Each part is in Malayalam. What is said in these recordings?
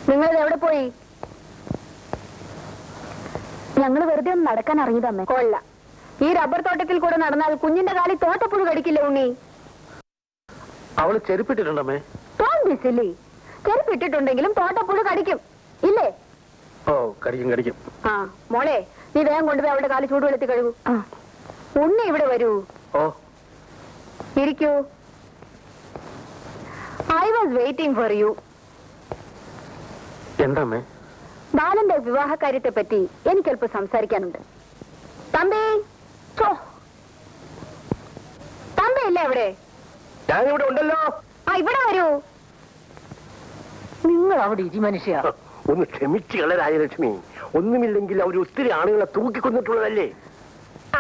നിങ്ങൾ എവിടെ പോയി? ഞങ്ങൾ വെറുതെ ഒന്ന് നടക്കാൻ ഇറങ്ങിയതമ്മേ. കൊള്ള, ഈ റബ്ബർ തോട്ടത്തിൽ കൂടെ നടന്നാൽ കുഞ്ഞിന്റെ കാലിൽ തോട്ടപ്പുഴു കടിക്കില്ലേ ഉണ്ണി? അവള് ചെരുപ്പിട്ടിട്ടുണ്ടമ്മേ. ചെരുപ്പിട്ടിട്ടുണ്ടെങ്കിലും തോട്ടപ്പുഴു കടിക്കും ഇല്ലേ? ഓ, കടിക്കും കടിക്കും. ആ മോളെ, നീ വേഗം കൊണ്ടുപോയി അവിടെ കാല് ചൂടുവെള്ളത്തിൽ കഴുകൂ. ഉണ്ണി ഇവിടെ വരൂ. ഓ, ഇരിക്കൂ. I was waiting for you. എന്താമ്മേ? ബാലന്റെ വിവാഹ കാര്യത്തെ പറ്റി എനിക്കല്പം സംസാരിക്കാനുണ്ട്. തമ്പി, തമ്പി ഇല്ലേ അവിടെ? ഞാനിവിടെ ഉണ്ടല്ലോ. ആ, ഇവിടെ വരൂ. നിങ്ങൾ അവിടെ ഇരി മനുഷ്യ. ഒന്ന് ക്ഷമിച്ചു കള രാജലക്ഷ്മി. ഒന്നുമില്ലെങ്കിൽ അവർ ഒത്തിരി ആളുകളെ തൂക്കിക്കൊന്നിട്ടുള്ളതല്ലേ.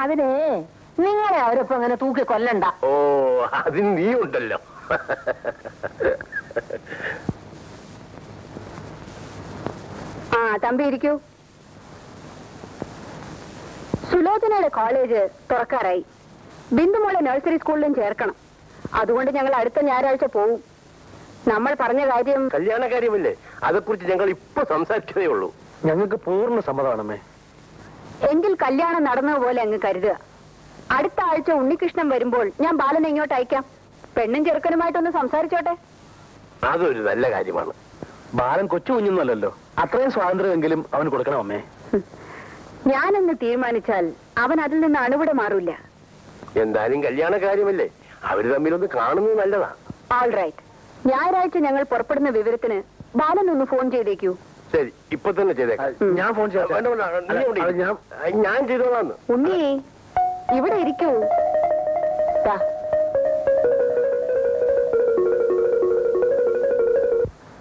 അതിനെ നിങ്ങളെ അവരൊപ്പം അങ്ങനെ തൂക്കി കൊല്ലണ്ട. ഓ, അതിന് നീ ഉണ്ടല്ലോ. ആ, തമ്പി ഇരിക്കൂ. സുലോചനയുടെ കോളേജ് തുറക്കാറായി. ബിന്ദുമോളെ നഴ്സറി സ്കൂളിലും ചേർക്കണം. അതുകൊണ്ട് ഞങ്ങൾ അടുത്ത ഞായറാഴ്ച പോവും. നമ്മൾ പറഞ്ഞ കാര്യം കല്യാണ കാര്യമല്ലേ, അതേക്കുറിച്ച് ഞങ്ങൾ ഇപ്പൊ സംസാരിച്ചതേ ഉള്ളൂ. ഞങ്ങൾക്ക് പൂർണ്ണ സമ്മതമാണമ്മേ. എങ്കിൽ കല്യാണം നടന്നതുപോലെ അങ്ങ് കരുതുക. അടുത്ത ആഴ്ച ഉണ്ണികൃഷ്ണൻ വരുമ്പോൾ ഞാൻ ബാലനെ ഇങ്ങോട്ട് അയക്കാം. പെണ്ണും ചെറുക്കനുമായിട്ടൊന്ന് സംസാരിച്ചോട്ടെ. അതൊരു നല്ല കാര്യമാണ്. ബാലൻ കൊച്ചു കുഞ്ഞൊന്നുമല്ലല്ലോ. അത്രയും സ്വാതന്ത്ര്യമെങ്കിലും അവന് കൊടുക്കണം അമ്മേ. ഞാനെന്ന് തീരുമാനിച്ചാൽ അവൻ അതിൽ നിന്ന് അണുവിടെ മാറൂല. എന്തായാലും കല്യാണ കാര്യമല്ലേ, അവര് തമ്മിലൊന്ന് കാണുന്നത് നല്ലതാ. All right. ഞായറാഴ്ച ഞങ്ങൾ പുറപ്പെടുന്ന വിവരത്തിന് ബാലൻ ഒന്ന് ഫോൺ ചെയ്തേക്കൂ. ശരി, ഇപ്പൊ തന്നെ ചെയ്തേക്കാം. ഞാൻ ഫോൺ ചെയ്യാം. ഞാൻ ചെയ്തോളാന്ന്. ഉണ്ണി, ഇവിടെ ഇരിക്കൂ.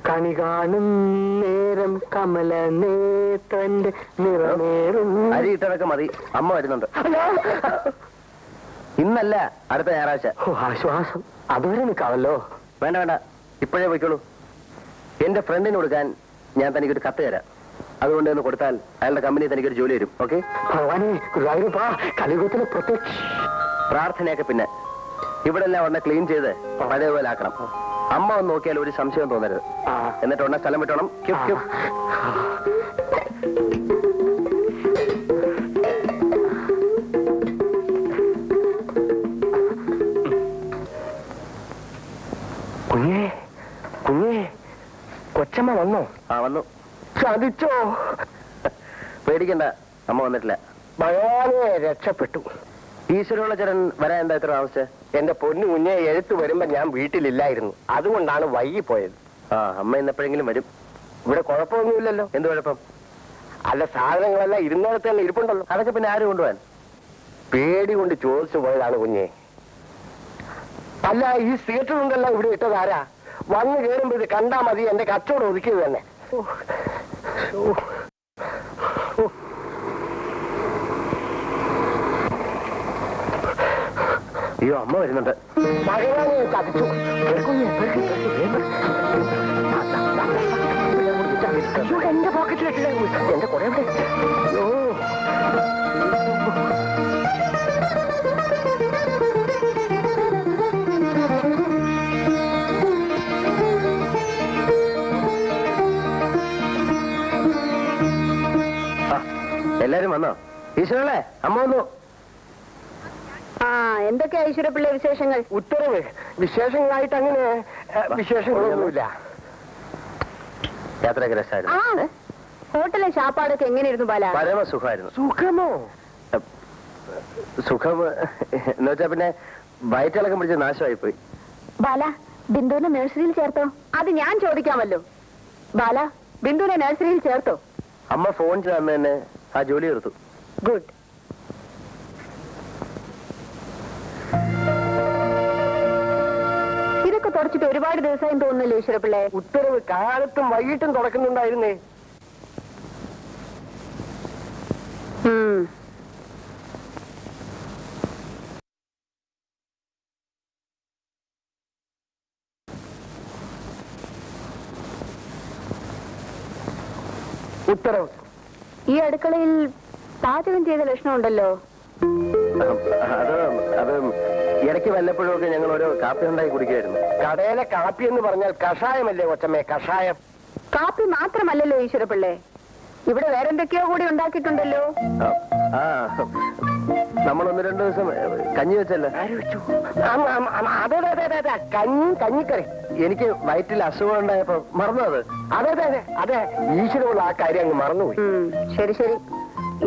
കണി കാണും നേരം കമല നേത്രന്റെ നിറമേറും. അരിയിട്ടതൊക്കെ മതി, അമ്മ വരുന്നുണ്ട്. ഇന്നല്ല, അടുത്ത ഞായറാഴ്ച. ആശ്വാസം. അതുവരെ നിൽക്കാമല്ലോ. വേണ്ട വേണ്ട, ഇപ്പോഴേ പോയിക്കോളൂ. എന്റെ ഫ്രണ്ടിന് കൊടുക്കാൻ ഞാൻ തനിക്കൊരു കത്ത് തരാം. അതുകൊണ്ട് ഒന്ന് കൊടുത്താൽ അയാളുടെ കമ്പനി തനിക്കൊരു ജോലി വരും. ഓക്കെ? ഭഗവാനെ, ഗുരുവായൂരപ്പാ, കലിയുഗത്തിലെ പ്രത്യക്ഷ. പ്രാർത്ഥനയൊക്കെ പിന്നെ. ഇവിടെ എല്ലാം ഉടനെ ക്ലീൻ ചെയ്ത് പഴയപോലെ ആക്കണം. അമ്മ ഒന്ന് നോക്കിയാൽ ഒരു സംശയം തോന്നരുത്. എന്നിട്ട് ഉടനെ സ്ഥലം വിട്ടോണം. കുഞ്ഞേ, കുഞ്ഞേ, കൊച്ചമ്മ വന്നോ? ആ, വന്നു. സാധിച്ചോ? പേടിക്കണ്ട, അമ്മ വന്നിട്ടില്ല. ഭഗവാനെ, രക്ഷപ്പെട്ടു. ഈശ്വരമുള്ള ചേരൻ വരാൻ എന്താ ഇത്ര താമസിച്ചത്? എന്റെ പൊന്നു കുഞ്ഞെ, എഴുത്ത് വരുമ്പോ ഞാൻ വീട്ടിലില്ലായിരുന്നു. അതുകൊണ്ടാണ് വൈകിപ്പോയത്. ആ, അമ്മ ഇന്നെപ്പോഴെങ്കിലും വരും. ഇവിടെ കുഴപ്പമൊന്നുമില്ലല്ലോ. എന്ത് കുഴപ്പം? അല്ല, സാധനങ്ങളെല്ലാം ഇരുന്നിടത്ത് തന്നെ ഇരിപ്പുണ്ടല്ലോ. അതൊക്കെ പിന്നെ ആര് കൊണ്ടുപോകാൻ? പേടി കൊണ്ട് ചോദിച്ചു പോയതാണ് കുഞ്ഞെ. അല്ല, ഈ സീറ്റുണ്ടല്ലോ ഇവിടെ ഇട്ടത് ആരാ? വന്ന് കയറുമ്പോ ഇത് കണ്ടാ മതി, എന്റെ കച്ചവടം ഒതുക്കിയത് തന്നെ. അയ്യോ, അമ്മ വരുന്നുണ്ട്. ഭഗവാനെ, ചതിച്ചു. എന്റെ പോക്കറ്റിലിട്ടില്ല. എന്റെ കുറെ എല്ലാരും വന്നോ? ഈശ്വരല്ലേ, അമ്മ വന്നു. ആ, എന്തൊക്കെയാ ഈശ്വരപ്പിള്ളി വിശേഷങ്ങൾ? ഉത്തരവ് വിശേഷങ്ങളായിട്ട് അങ്ങനെ വിശേഷങ്ങളൊന്നുമില്ല. യാത്രയൊക്കെ രസമായിരുന്നു. ഹോട്ടലിലെ ശാപ്പാടൊക്കെ എങ്ങനെയായിരുന്നു ബാല? പരമസുഖമായിരുന്നു. സുഖമോ? സുഖം എന്ന് വെച്ചാ പിന്നെ വയറ്റിളക്കം പിടിച്ച് നാശമായി പോയി. ബാല, ബിന്ദുവിനെ നഴ്സറിയിൽ ചേർത്തോ? അത് ഞാൻ ചോദിക്കാമല്ലോ. ബാല, ബിന്ദുവിനെ നഴ്സറിയിൽ ചേർത്തോ? അമ്മ ഫോൺ ചെയ്ത് അന്ന് തന്നെ ആ ജോലി തീർത്തു. ഗുഡ്. ഇതൊക്കെ തുടച്ചിട്ട് ഒരുപാട് ദിവസമായി തോന്നുന്നല്ലോ ഈശ്വരപ്പിള്ളേ. ഉത്തരവ് കാലത്തും വൈകിട്ടും തുടക്കുന്നുണ്ടായിരുന്നേ. ഉത്തരവ്. ഈ അടുക്കളയിൽ പാചകം ചെയ്ത ലക്ഷണമുണ്ടല്ലോ. അത് ഇടയ്ക്ക് വല്ലപ്പോഴും ഒക്കെ ഞങ്ങൾ ഓരോ കാപ്പി ഉണ്ടാക്കി കുടിക്കുമായിരുന്നു. കടയിലെ കാപ്പി എന്ന് പറഞ്ഞാൽ കഷായമല്ലേ കൊച്ചമ്മേ? കഷായം. കാപ്പി മാത്രമല്ലല്ലോ ഈശ്വരപിള്ളേ, ഇവിടെ വേറെന്തൊക്കെയോ കൂടി ഉണ്ടാക്കിയിട്ടുണ്ടല്ലോ. ആ നമ്മൾ 1-2 ദിവസം കഞ്ഞി വെച്ചല്ലോ. അതെ അതെ അതെ അതെ, കഞ്ഞിക്കറി. എനിക്ക് വയറ്റിൽ അസുഖം ഉണ്ടായപ്പോ മറന്നു അത്. അതെ അതെ അതെ അതെ, ഈശ്വരമുള്ള ആ കാര്യം അങ്ങ് മറന്നുപോയി. ശരി ശരി,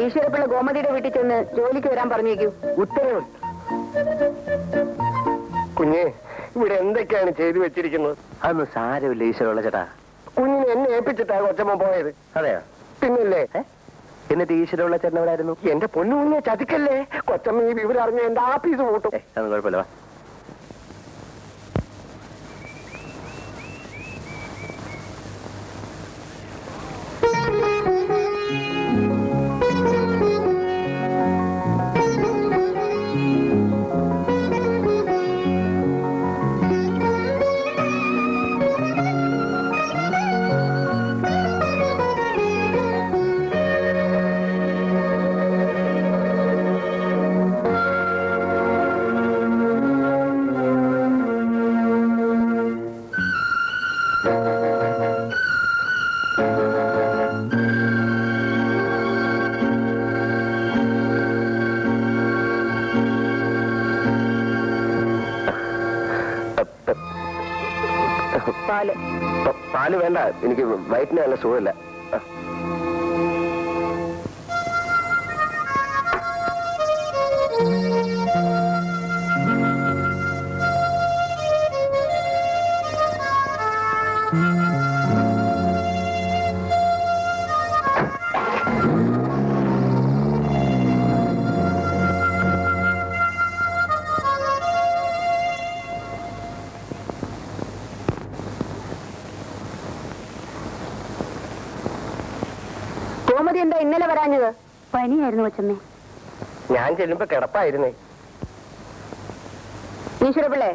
ഈശ്വരപിള്ള ഗോമതിയുടെ വീട്ടിൽ ചെന്ന് ജോലിക്ക് വരാൻ പറഞ്ഞേക്കൂ. ഉത്തരവ്. കുഞ്ഞെ, ഇവിടെ എന്തൊക്കെയാണ് ചെയ്തു വെച്ചിരിക്കുന്നത്? അതൊന്നും സാരമില്ല ഈശ്വരമുള്ള ചേട്ടാ. കുഞ്ഞിനെ എന്നെ ഏൽപ്പിച്ചിട്ടാ കൊച്ചമ്മ പോയത്. അതെയോ? പിന്നില്ലേ. എന്നിട്ട് ഈശ്വരമുള്ള ചേട്ടൻ എവിടെ ആയിരുന്നു? എന്റെ പൊന്നു കുഞ്ഞെ ചതിക്കല്ലേ. കൊച്ചമ്മ ഈ വിവരം അറിഞ്ഞ എന്റെ ആഫീസ് കൂട്ടും. അതൊന്നും കുഴപ്പമില്ല. പാല് വേണ്ട, എനിക്ക് വയറ്റിന് നല്ല സുഖമില്ല. ഗോമതി എന്താ ഇന്നലെ വരാഞ്ഞത്? പനിയായിരുന്നു കൊച്ചമ്മേ. ഞാൻ ചെല്ലുമ്പോ കിടപ്പായിരുന്നേ. ഈശ്വരപിള്ളേ,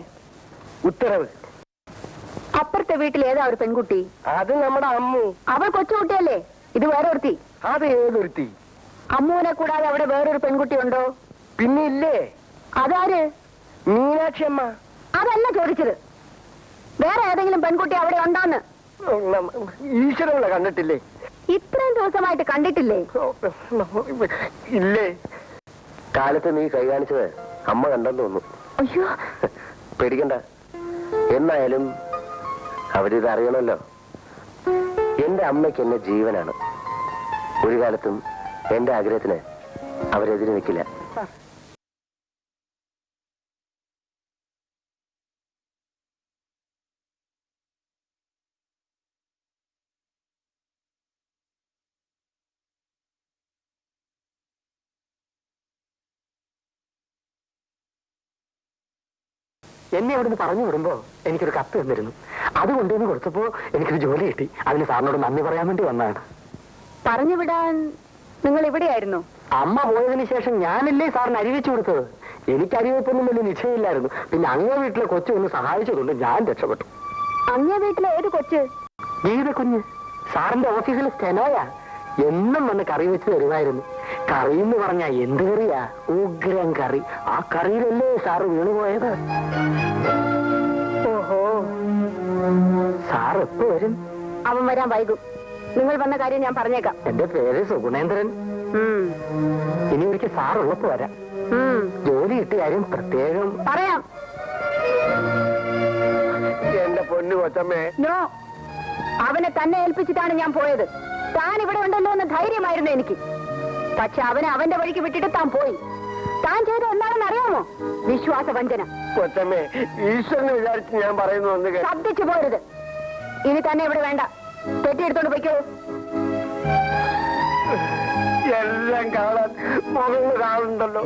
ഉത്തരവ്. അപ്പുറത്തെ വീട്ടിൽ ഏതാ ഒരു പെൺകുട്ടി? അത് നമ്മുടെ അമ്മു. അവൾ കൊച്ചുകുട്ടിയല്ലേ? ഇത് വേറൊരുത്തി. അത് ഏതൊരുത്തി? അമ്മുവിനെ കൂടാതെ അവിടെ വേറൊരു പെൺകുട്ടി ഉണ്ടോ? പിന്നെ ഇല്ലേ. അതാര്? മീനാക്ഷി അമ്മ. അതല്ല ചോദിച്ചത്, വേറെ ഏതെങ്കിലും പെൺകുട്ടി അവിടെ ഉണ്ടോന്ന്. ഈശ്വരമുള്ള കണ്ടിട്ടില്ലേ? ഇത്രയും ദിവസമായിട്ട് കണ്ടിട്ടില്ലേ? ഇല്ലേ. കാലത്ത് നീ കൈ കാണിച്ചത് അമ്മ കണ്ടെന്ന് തോന്നുന്നു. അയ്യോ, പേടിക്കണ്ട. എന്നായാലും അവരിത് അറിയണമല്ലോ. എന്റെ അമ്മയ്ക്ക് എന്നെ ജീവനാണ്. ഒരു കാലത്തും എന്റെ ആഗ്രഹത്തിന് അവരെതിരെ നിൽക്കില്ല. എന്നെ അവിടുന്ന് പറഞ്ഞു വിടുമ്പോ എനിക്കൊരു കത്ത് തന്നിരുന്നു. അത് കൊണ്ടുവന്ന് കൊടുത്തപ്പോ എനിക്കൊരു ജോലി കിട്ടി. അതിന് സാറിനോട് നന്ദി പറയാൻ വേണ്ടി വന്നതാണ്. പറഞ്ഞു വിടാൻ നിങ്ങൾ ഇവിടെയായിരുന്നു? അമ്മ പോയതിനു ശേഷം ഞാനല്ലേ സാറിന് അരിവെച്ചു കൊടുത്തത്. എനിക്ക് അരിവെപ്പൊന്നും വലിയ നിശ്ചയമില്ലായിരുന്നു. പിന്നെ അങ്ങേ വീട്ടിലെ കൊച്ചു ഒന്ന് സഹായിച്ചതുകൊണ്ട് ഞാൻ രക്ഷപ്പെട്ടു. അങ്ങേ വീട്ടിലെ ഏത് കൊച്ച്? ഗീത കുഞ്ഞ്. സാറിന്റെ ഓഫീസിലെ സ്റ്റെനോയാ. എന്നും വന്ന് കറി വെച്ച് തരുമായിരുന്നു. കറി എന്ന് പറഞ്ഞാ എന്ത് കറിയാ? ഉഗ്രം കറി. ആ കറിയിലല്ലേ സാറ് വീണുപോയത്. ഓഹോ, സാർ എപ്പോ വരും? അവൻ വരാൻ വൈകും. നിങ്ങൾ വന്ന കാര്യം ഞാൻ പറഞ്ഞേക്കാം. എന്റെ പേര് സുഗുണേന്ദ്രൻ. ഇനി ഒരിക്കൽ സാറുള്ളപ്പോ വരാം. ജോലി കിട്ടിയ കാര്യം പ്രത്യേകം പറയാം. എന്റെ പൊന്നു കൊച്ചമ്മേ. നോ, അവനെ തന്നെ ഏൽപ്പിച്ചിട്ടാണ് ഞാൻ പോയത്. താൻ ഇവിടെ ഉണ്ടല്ലോ എന്ന് ധൈര്യമായിരുന്നു എനിക്ക്. പക്ഷെ അവനെ അവന്റെ വഴിക്ക് വിട്ടിട്ട് താൻ പോയി. താൻ ചെയ്ത എന്താണെന്ന് അറിയാമോ? വിശ്വാസവഞ്ചന. കൊച്ചമ്മേ, ഈശ്വരനെ വിചാരിച്ച് ഞാൻ പറയുന്നു. ശബ്ദിച്ചു പോരുത്. ഇനി തന്നെ ഇവിടെ വേണ്ട. തെറ്റിയെടുത്തോണ്ട് പോയിക്കോ. എല്ലാം കാണാൻ മുകളിൽ കാണുന്നുണ്ടല്ലോ.